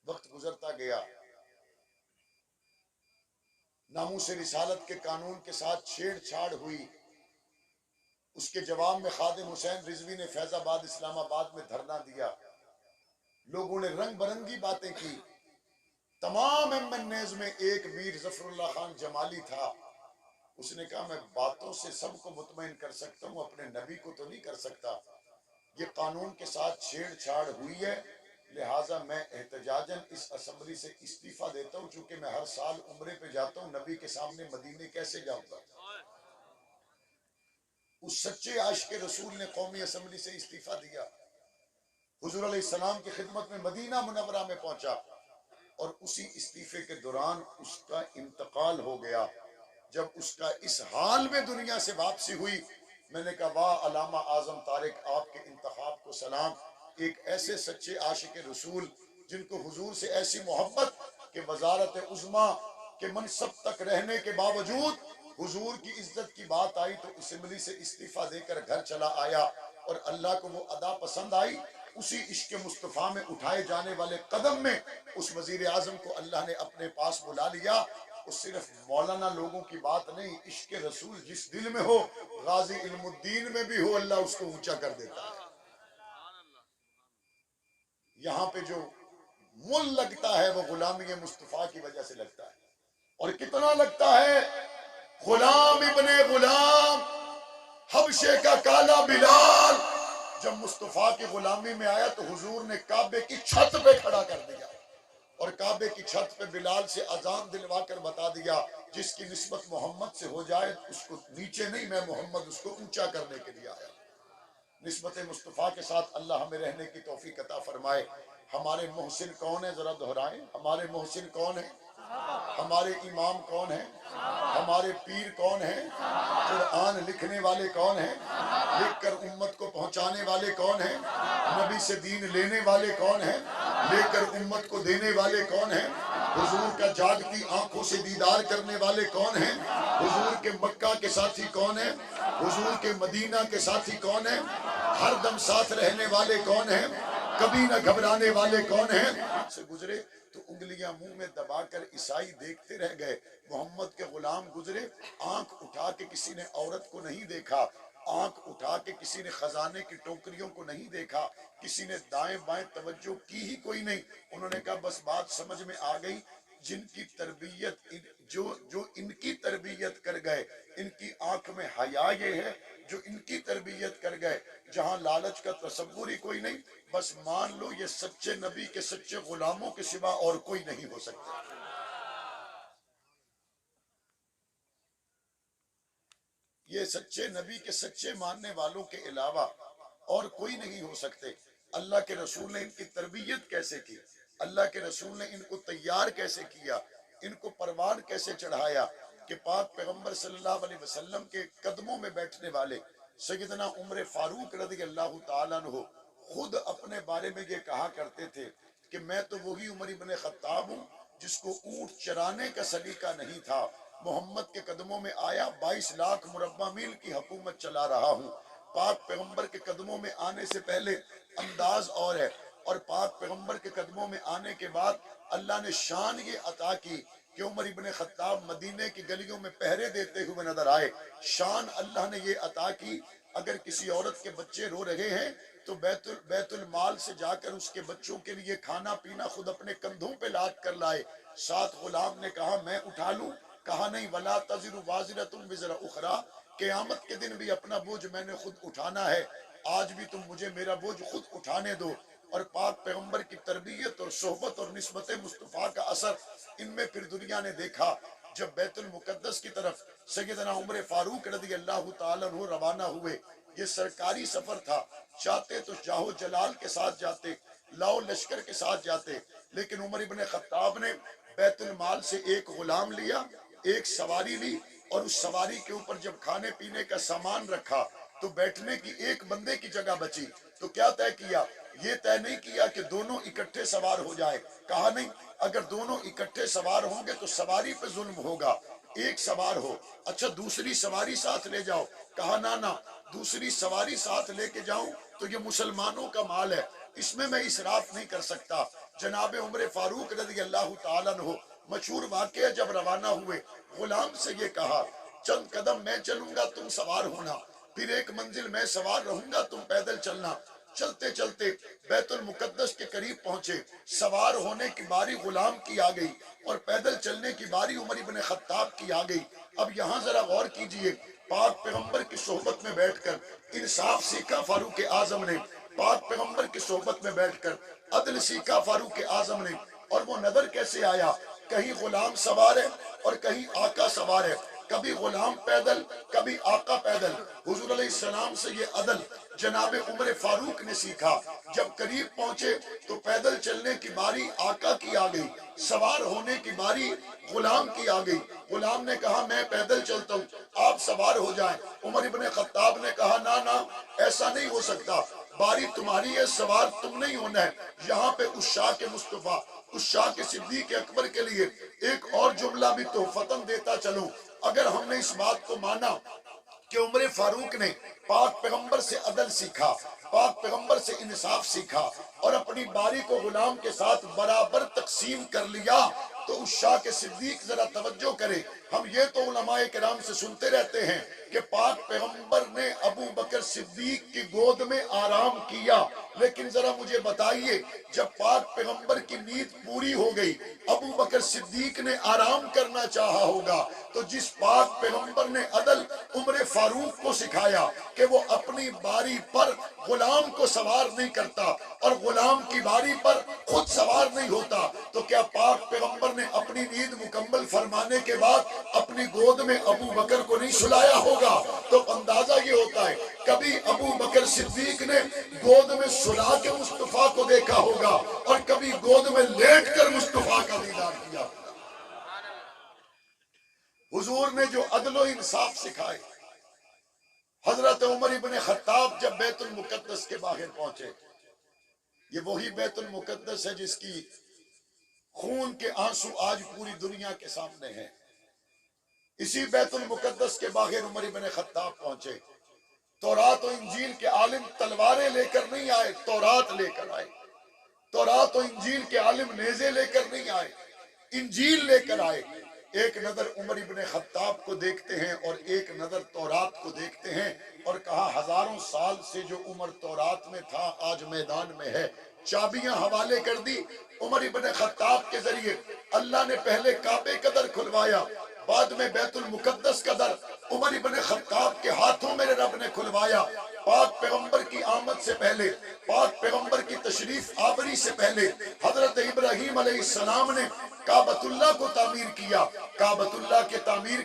وقت گزرتا گیا، ناموس رسالت کے قانون کے ساتھ چھیڑ چھاڑ ہوئی۔ اس کے جواب میں خادم حسین رضوی نے فیض آباد اسلام آباد میں دھرنا دیا، لوگوں نے رنگ برنگی باتیں کی۔ تمام ایم این ایز میں ایک میر ظفر اللہ خان جمالی تھا، اس نے کہا میں باتوں سے سب کو مطمئن کر سکتا ہوں، اپنے نبی کو تو نہیں کر سکتا۔ یہ قانون کے ساتھ چھیڑ چھاڑ ہوئی ہے، لہٰذا میں احتجاجاً اس اسمبلی سے استعفیٰ دیتا ہوں، چونکہ میں ہر سال عمرے پہ جاتا ہوں، نبی کے سامنے مدینے کیسے جاؤں گا۔ اس سچے عاشق رسول نے قومی اسمبلی سے استعفیٰ دیا، حضور علیہ السلام کی خدمت میں مدینہ منورہ میں پہنچا، اور اسی استعفے کے دوران اس کا انتقال ہو گیا۔ جب اس کا اس حال میں دنیا سے واپسی ہوئی، میں نے کہا واہ علامہ اعظم طارق، آپ کے انتخاب کو سلام، ایک ایسے سچے عاشق رسول جن کو حضور سے ایسی محبت کہ وزارت عظمیٰ کے منصب تک رہنے کے باوجود حضور کی عزت کی بات آئی تو اسمبلی سے استعفیٰ دے کر گھر چلا آیا، اور اللہ کو وہ ادا پسند آئی۔ اسی عشق مصطفیٰ میں اٹھائے جانے والے قدم میں اس وزیر اعظم کو اللہ نے اپنے پاس بلا لیا۔ وہ صرف مولانا لوگوں کی بات نہیں، عشق رسول جس دل میں ہو، غازی علم الدین میں بھی ہو، اللہ اس کو اونچا کر دیتا ہے۔ یہاں پہ جو مول لگتا ہے وہ غلامی مصطفیٰ کی وجہ سے لگتا ہے، اور کتنا لگتا ہے۔ غلام ابن غلام، حبشے کا کالا بلال، جب مصطفیٰ کی غلامی میں آیا تو حضور نے کعبے کی چھت پہ کھڑا کر دیا، اور کعبے کی چھت پہ بلال سے اذان دلوا کر بتا دیا جس کی نسبت محمد سے ہو جائے اس کو نیچے نہیں، میں محمد اس کو اونچا کرنے کے لیے آیا۔ نسبت مصطفیٰ کے ساتھ اللہ ہمیں رہنے کی توفیق عطا فرمائے۔ ہمارے محسن کون ہیں، ذرا دہرائیں، ہمارے محسن کون ہیں، ہمارے امام کون ہیں، ہمارے پیر کون ہیں، قرآن لکھنے والے کون ہیں، لکھ کر امت کو پہنچانے والے کون ہیں، نبی سے دین لینے والے کون ہیں، لے کر امت کو دینے والے کون ہیں، حضور کا جاگتی آنکھوں سے دیدار کرنے والے کون ہیں، حضور کے مکہ کے ساتھی کون ہیں، حضور کے مدینہ کے ساتھی کون ہیں، ہر دم ساتھ رہنے والے کون ہیں، کبھی نہ گھبرانے والے کون ہیں۔ سے گزرے تو انگلیاں منہ میں دبا کر عیسائی دیکھتے رہ گئے۔ محمد کے غلام گزرے، آنکھ اٹھا کے کسی نے عورت کو نہیں دیکھا، آنکھ اٹھا کے کسی نے خزانے کی ٹوکریوں کو نہیں دیکھا، کسی نے دائیں بائیں توجہ کی ہی کوئی نہیں۔ انہوں نے کہا بس بات سمجھ میں آ گئی، جن کی تربیت جو ان کی تربیت کر گئے، ان کی آنکھ میں حیا یہ ہے، جو ان کی تربیت کر گئے، جہاں لالچ کا تصور ہی کوئی نہیں، بس مان لو یہ سچے نبی کے سچے غلاموں کے سوا اور کوئی نہیں ہو سکتا۔ یہ سچے نبی کے سچے ماننے والوں کے علاوہ اور کوئی نہیں ہو سکتے۔ اللہ کے رسول نے ان کی تربیت کیسے کی، اللہ کے رسول نے ان کو تیار کیسے کیا، ان کو پروان کیسے چڑھایا، کہ پاک پیغمبر صلی اللہ علیہ وسلم کے قدموں میں بیٹھنے والے سیدنا عمر فاروق رضی اللہ تعالیٰ عنہ خود اپنے بارے میں یہ کہا کرتے تھے کہ میں تو وہی عمر ابن خطاب ہوں جس کو اونٹ چرانے کا سلیقہ نہیں تھا، محمد کے قدموں میں آیا، 22 لاکھ مربع میل کی حکومت چلا رہا ہوں۔ پاک پیغمبر کے قدموں میں آنے سے پہلے انداز اور ہے، اور پاک پیغمبر کے قدموں میں آنے کے بعد اللہ نے شان یہ عطا کی کہ عمر ابن خطاب مدینے کی گلیوں میں پہرے دیتے ہوئے نظر آئے۔ شان اللہ نے یہ عطا کی، اگر کسی عورت کے بچے رو رہے ہیں تو بیت المال سے جا کر اس کے بچوں کے لیے کھانا پینا خود اپنے کندھوں پہ لاد کر لائے۔ ساتھ غلام نے کہا میں اٹھا لوں، کہا نہیں، وَلَا تَزِرُ وَازِرَةٌ وِزْرَ أُخْرَىٰ، قیامت کے دن بھی اپنا بوجھ میں نے خود اٹھانا ہے، آج بھی تم مجھے میرا بوجھ خود اٹھانے دو۔ اور پاک پیغمبر کی تربیت اور صحبت اور نسبت مصطفیٰ کا اثر ان میں پھر دنیا نے دیکھا۔ جب بیت المقدس کی طرف سیدنا عمر فاروق رضی اللہ تعالیٰ عنہ روانہ ہوئے، یہ سرکاری سفر تھا، چاہتے تو جاہو جلال کے ساتھ جاتے، لاؤ لشکر کے ساتھ جاتے، لیکن عمر ابن خطاب نے بیت المال سے ایک غلام لیا، ایک سواری لی، اور اس سواری کے اوپر جب کھانے پینے کا سامان رکھا تو بیٹھنے کی ایک بندے کی جگہ بچی، تو کیا طے کیا؟ یہ طے نہیں کیا کہ دونوں اکٹھے سوار ہو جائے، کہا نہیں، اگر دونوں اکٹھے سوار ہوں گے تو سواری پہ ظلم ہوگا، ایک سوار ہو، اچھا دوسری سواری ساتھ لے جاؤ، کہا نہ دوسری سواری ساتھ لے کے جاؤں تو یہ مسلمانوں کا مال ہے، اس میں اسراف نہیں کر سکتا، جناب عمر فاروق رضی اللہ تعالیٰ عنہ مشہور واقعہ جب روانہ ہوئے، غلام سے یہ کہا چند قدم میں چلوں گا تم سوار ہونا، پھر ایک منزل میں سوار رہوں گا تم پیدل چلنا۔ چلتے چلتے بیت المقدس کے قریب پہنچے، سوار ہونے کی باری غلام کی آ گئی اور پیدل چلنے کی باری عمر بن خطاب کی آ گئی۔ اب یہاں ذرا غور کیجئے، پاک پیغمبر کی صحبت میں بیٹھ کر انصاف سیکھا فاروق اعظم نے، پاک پیغمبر کی صحبت میں بیٹھ کر عدل سیکھا فاروق اعظم نے، اور وہ نظر کیسے آیا، کہیں غلام سوار ہے اور کہیں آقا سوار ہے، کبھی غلام پیدل کبھی آقا پیدل۔ حضور علیہ السلام سے یہ عدل جناب عمر فاروق نے سیکھا۔ جب قریب پہنچے تو پیدل چلنے کی باری آقا کی آ گئی، سوار ہونے کی باری غلام کی آ گئی۔ غلام نے کہا میں پیدل چلتا ہوں، آپ سوار ہو جائیں۔ عمر ابن خطاب نے کہا نا ایسا نہیں ہو سکتا، باری تمہاری ہے، سوار تم نہیں ہونا ہے۔ یہاں پہ اس شاہ کے مصطفیٰ، اس شاہ کے صدیق اکبر کے لیے ایک اور جملہ بھی تحفتاً دیتا چلوں۔ اگر ہم نے اس بات کو مانا کہ عمر فاروق نے پاک پیغمبر سے عدل سیکھا، پاک پیغمبر سے انصاف سیکھا اور اپنی باری کو غلام کے ساتھ برابر تقسیم کر لیا، تو اس شاہ کے صدیق ذرا توجہ کرے۔ ہم یہ تو علماء کرام سے سنتے رہتے ہیں کہ پاک پیغمبر نے ابو بکر صدیق کی گود میں آرام کیا، لیکن ذرا مجھے بتائیے جب پاک پیغمبر کی نیند پوری ہو گئی، ابو بکر صدیق نے آرام کرنا چاہا ہوگا، تو جس پاک پیغمبر نے عدل عمر فاروق کو سکھایا کہ وہ اپنی باری پر غلام کو سوار نہیں کرتا اور غلام کی باری پر خود سوار نہیں ہوتا، تو کیا پاک پیغمبر نے اپنی نیند مکمل فرمانے کے بعد اپنی گود میں ابو بکر کو نہیں سلایا ہوگا؟ تو اندازہ یہ ہوتا ہے کبھی ابو بکر صدیق نے گود میں سلا کے مصطفیٰ کو دیکھا ہوگا اور کبھی گود میں لیٹ کر مصطفیٰ کا دیدار کیا ہوگا۔ حضور نے جو عدل و انصاف سکھائے، حضرت عمر ابن خطاب جب بیت المقدس کے باہر پہنچے، یہ وہی بیت المقدس ہے جس کی خون کے آنسو آج پوری دنیا کے سامنے ہیں۔ اسی بیت المقدس کے باہر عمر ابن خطاب پہنچے۔ تورات و انجیل کے عالم تلواریں لے کر نہیں آئے، تورات لے کر آئے۔ تورات و انجیل کے عالم نیزے لے کر نہیں آئے، انجیل لے کر آئے۔ ایک نظر عمر ابن خطاب کو دیکھتے ہیں اور ایک نظر تورات کو دیکھتے ہیں، اور کہا ہزاروں سال سے جو عمر تورات میں تھا آج میدان میں ہے۔ چابیاں حوالے کر دی عمر ابن خطاب کے ذریعے۔ اللہ نے پہلے کعبے کا در کھلوایا، بعد میں بیت المقدس کا در عمر ابن خطاب کے ہاتھوں میرے رب نے کھلوایا۔ پاک پیغمبر کی آمد سے پہلے، پاک پیغمبر کی تشریف آوری سے پہلے حضرت ابراہیم علیہ السلام نے کعبۃ اللہ کو تعمیر کیا۔ کعبۃ اللہ کے تعمیر